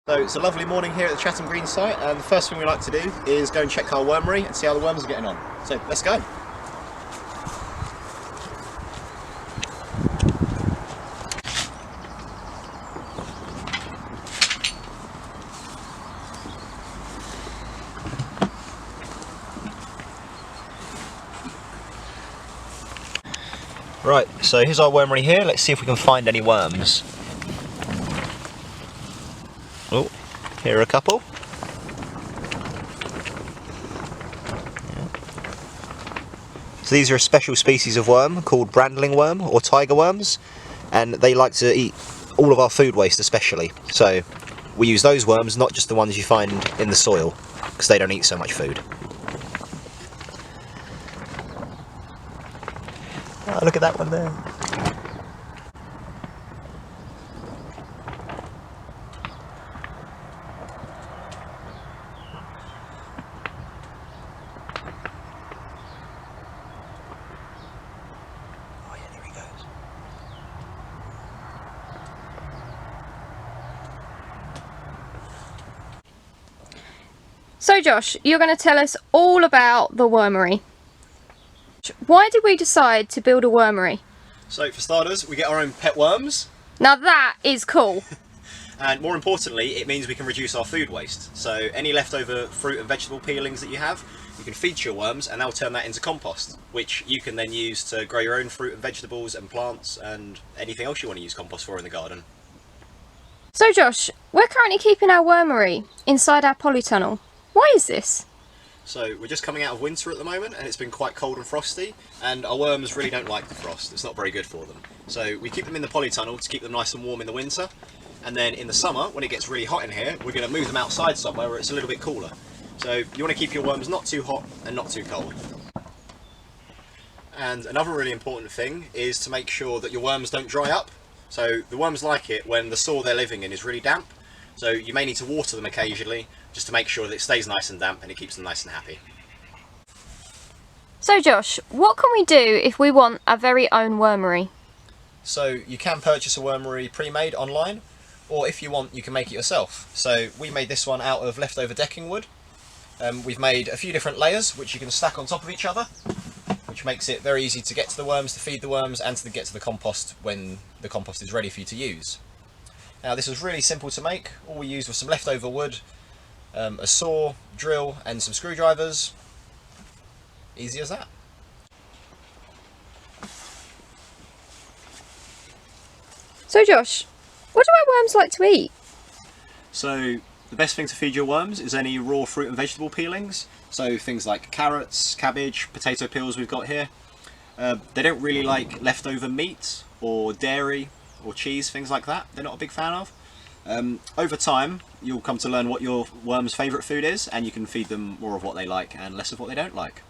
So it's a lovely morning here at the Chatham Green site, and the first thing we like to do is go and check our wormery and see how the worms are getting on. So let's go. Right, so here's our wormery here. Let's see if we can find any worms. Oh, here are a couple. So these are a special species of worm called brandling worm or tiger worms, and they like to eat all of our food waste especially. So we use those worms, not just the ones you find in the soil, because they don't eat so much food. Oh, look at that one there. Oh yeah, there he goes. So Josh, you're going to tell us all about the wormery. Why did we decide to build a wormery? So for starters, we get our own pet worms. Now that is cool. And more importantly, it means we can reduce our food waste. So any leftover fruit and vegetable peelings that you have, you can feed to your worms and they'll turn that into compost, which you can then use to grow your own fruit and vegetables and plants and anything else you want to use compost for in the garden. So Josh, we're currently keeping our wormery inside our polytunnel. Why is this? So we're just coming out of winter at the moment and it's been quite cold and frosty, and our worms really don't like the frost. It's not very good for them. So we keep them in the polytunnel to keep them nice and warm in the winter, and then in the summer when it gets really hot in here, we're going to move them outside somewhere where it's a little bit cooler. So you want to keep your worms not too hot and not too cold. And another really important thing is to make sure that your worms don't dry up. So the worms like it when the soil they're living in is really damp. So you may need to water them occasionally just to make sure that it stays nice and damp and it keeps them nice and happy. So Josh, what can we do if we want our very own wormery? So you can purchase a wormery pre-made online, or if you want you can make it yourself. So we made this one out of leftover decking wood. We've made a few different layers which you can stack on top of each other, which makes it very easy to get to the worms, to feed the worms, and to get to the compost when the compost is ready for you to use. Now this was really simple to make. All we used was some leftover wood, a saw, drill and some screwdrivers. Easy as that. So Josh, what do our worms like to eat? So the best thing to feed your worms is any raw fruit and vegetable peelings. So things like carrots, cabbage, potato peels we've got here. They don't really like leftover meat or dairy or cheese, things like that. They're not a big fan of. Over time you'll come to learn what your worms' favourite food is, and you can feed them more of what they like and less of what they don't like.